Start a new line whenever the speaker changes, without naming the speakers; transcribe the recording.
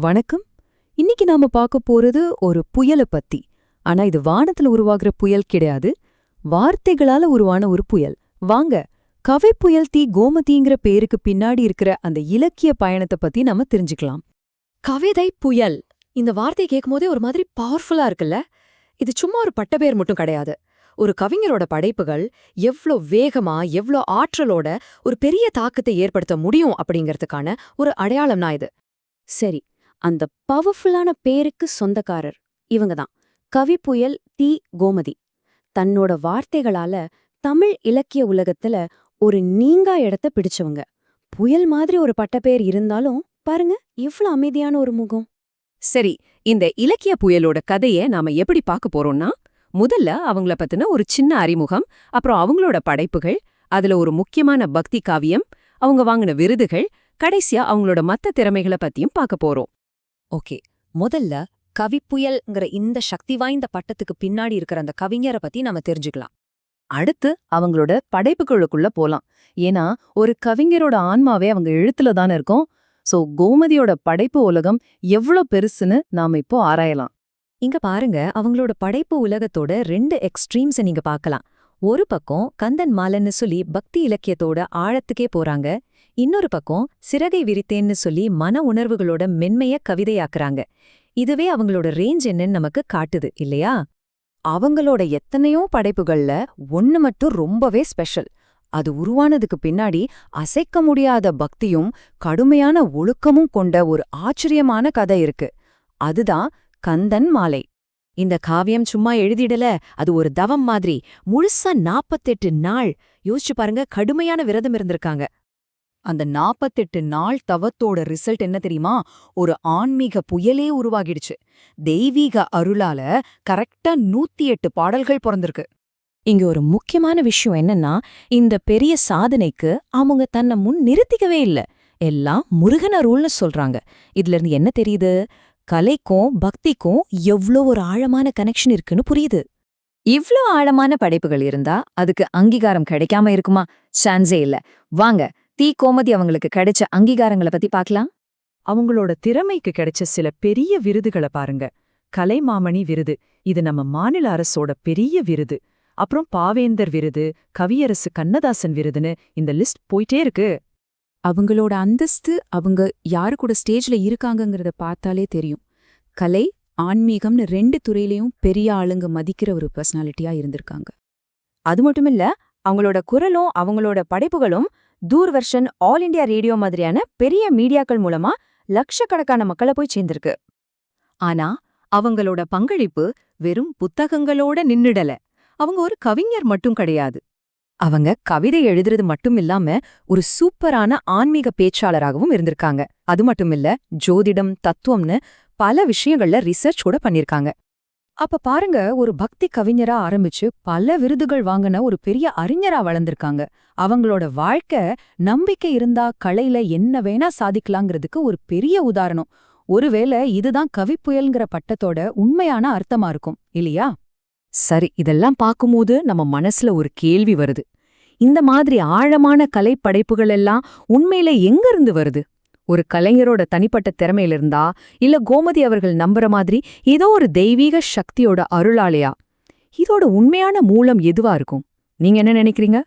வணக்கம். இன்னைக்கு நாம பார்க்க போறது ஒரு புயலை பத்தி. ஆனா இது வானத்துல உருவாகிற புயல் கிடையாது, வார்த்தைகளால உருவான ஒரு புயல். வாங்க, கவி புயல் தீ கோமதிங்கிற பேருக்கு பின்னாடி இருக்கிற அந்த இலக்கிய பயணத்தை பத்தி நாம தெரிஞ்சுக்கலாம்.
கவிதை புயல், இந்த வார்த்தை கேட்கும்போதே ஒரு மாதிரி பவர்ஃபுல்லா இருக்குல்ல. இது சும்மா ஒரு பட்டப்பேர் மட்டும் கிடையாது. ஒரு கவிஞரோட படைப்புகள் எவ்ளோ வேகமா, எவ்ளோ ஆற்றலோட ஒரு பெரிய தாக்கத்தை ஏற்படுத்த முடியும் அப்படிங்கறதுக்கான ஒரு அடையாளம்னா இது.
சரி, அந்த பவர்ஃபுல்லான பேருக்கு சொந்தக்காரர் இவங்கதான், கவி புயல் தி கோமதி. தன்னோட வார்த்தைகளால தமிழ் இலக்கிய உலகத்துல ஒரு நீங்கா இடத்த பிடிச்சவங்க. புயல் மாதிரி ஒரு பட்டப்பேர் இருந்தாலும் பாருங்க எவ்வளவு அமைதியான ஒரு முகம்.
சரி, இந்த இலக்கிய புயலோட கதையை நாம எப்படி பார்க்க போறோம்னா, முதல்ல அவங்கள பத்தின ஒரு சின்ன அறிமுகம், அப்புறம் அவங்களோட படைப்புகள், அதுல ஒரு முக்கியமான பக்தி காவியம், அவங்க வாங்கின விருதுகள், கடைசியா அவங்களோட மத்த திறமைகளை பத்தியும் பார்க்க போறோம்.
ஓகே, முதல்ல கவிப்புயல்ங்கிற இந்த சக்தி வாய்ந்த பட்டத்துக்கு பின்னாடி இருக்கிற அந்த கவிஞரை பத்தி நாம தெரிஞ்சுக்கலாம்.
அடுத்து அவங்களோட படைப்புகளுக்குள்ள போலாம். ஏன்னா ஒரு கவிஞரோட ஆன்மாவே அவங்க எழுத்துல தானே இருக்கும். சோ கோமதியோட படைப்பு உலகம் எவ்வளவு பெருசுன்னு நாம இப்போ ஆராயலாம்.
இங்க பாருங்க, அவங்களோட படைப்பு உலகத்தோட 2 எக்ஸ்ட்ரீம்ஸை நீங்க பார்க்கலாம். ஒரு பக்கம் கந்தன் மாலன்னு சொல்லி பக்தி இலக்கியத்தோட ஆழத்துக்கே போறாங்க. இன்னொரு பக்கம் சிறகை விரித்தேன்னு சொல்லி மன உணர்வுகளோட மென்மைய கவிதையாக்குறாங்க. இதுவே அவங்களோட ரேஞ்ச் என்னன்னு நமக்கு காட்டுது இல்லையா?
அவங்களோட எத்தனையோ படைப்புகள்ல ஒன்னு மட்டும் ரொம்பவே ஸ்பெஷல். அது உருவானதுக்கு பின்னாடி அசைக்க முடியாத பக்தியும் கடுமையான ஒழுக்கமும் கொண்ட ஒரு ஆச்சரியமான கதை இருக்கு. அதுதான் கந்தன் மாலை.
இந்த காவியம் சும்மா எழுதிடல, அது ஒரு தவம் மாதிரி. முழுசா 48 நாள் யோசிச்சு பாருங்க, கடுமையான விரதம் இருந்திருக்காங்க.
அந்த 48 நாள் தவத்தோட ரிசல்ட் என்ன தெரியுமா? ஒரு ஆன்மீக புயலே உருவாகிடுச்சு. தெய்வீக அருளால கரெக்டா 108 பாடல்கள் பிறந்திருக்கு.
இங்க ஒரு முக்கியமான விஷயம் என்னன்னா, இந்த பெரிய சாதனைக்கு அவங்க தன்னை முன் நிறுத்திக்கவே இல்ல. எல்லாம் முருகன் அருள்னு சொல்றாங்க. இதுல இருந்து என்ன தெரியுது? கலைக்கும் பக்திக்கும் எவ்ளோ ஒரு ஆழமான கனெக்ஷன் இருக்குன்னு புரியுது.
இவ்ளோ ஆழமான படைப்புகள் இருந்தா அதுக்கு அங்கீகாரம் கிடைக்காம இருக்குமா? சான்ஸே இல்ல. வாங்க, தி கோமதி அவங்களுக்கு கிடைச்ச அங்கீகாரங்களை பத்தி பார்க்கலாம்.
அவங்களோட திறமைக்கு கிடைச்ச சில பெரிய விருதுகளை பாருங்க. கலைமாமணி விருது, இது நம்ம மாநில அரசோட பெரிய விருது. அப்புறம் பாவேந்தர் விருது, கவியரசு கண்ணதாசன் விருதுன்னு இந்த லிஸ்ட் போயிட்டே இருக்கு. அவங்களோட அந்தஸ்து, அவங்க யாரு கூட ஸ்டேஜ்ல இருக்காங்கங்கிறத பார்த்தாலே தெரியும். கலை, ஆன்மீகம்னு 2 துறையிலையும் பெரிய ஆளுங்க மதிக்கிற ஒரு பர்சனாலிட்டியா இருந்திருக்காங்க.
அது மட்டுமில்ல, அவங்களோட குரலும் அவங்களோட படைப்புகளும் தூர்தர்ஷன், ஆல் இண்டியா ரேடியோ மாதிரியான பெரிய மீடியாக்கள் மூலமா லட்சக்கணக்கான மக்களை போய் சேர்ந்திருக்கு. ஆனா அவங்களோட பங்களிப்பு வெறும் புத்தகங்களோட நின்னுடல. அவங்க ஒரு கவிஞர் மட்டும் கிடையாது. அவங்க கவிதை எழுதுறது மட்டும் இல்லாம ஒரு சூப்பரான ஆன்மீக பேச்சாளராகவும் இருந்திருக்காங்க. அது மட்டுமில்ல, ஜோதிடம், தத்துவம்னு பல விஷயங்கள்ல ரிசர்ச் கூட பண்ணிருக்காங்க.
அப்ப பாருங்க, ஒரு பக்தி கவிஞரா ஆரம்பிச்சு பல விருதுகள் வாங்கின ஒரு பெரிய அறிஞரா வளர்ந்திருக்காங்க. அவங்களோட வாழ்க்கை நம்பிக்கை இருந்தா கலையில என்ன வேணா சாதிக்கலாங்கிறதுக்கு ஒரு பெரிய உதாரணம். ஒருவேளை இதுதான் கவிப்புயல்ங்கிற பட்டத்தோட உண்மையான அர்த்தமா இருக்கும் இல்லையா?
சரி, இதெல்லாம் பார்க்கும்போது நம்ம மனசுல ஒரு கேள்வி வருது. இந்த மாதிரி ஆழமான கலைப்படைப்புகள் எல்லாம் உண்மையில எங்க இருந்து வருது? ஒரு கலைஞரோட தனிப்பட்ட திறமையிலிருந்தா, இல்ல கோமதி அவர்கள் நம்புற மாதிரி ஏதோ ஒரு தெய்வீக சக்தியோட அருளாலையா? இதோட உண்மையான மூலம் எதுவா இருக்கும்? நீங்க என்ன நினைக்கிறீங்க?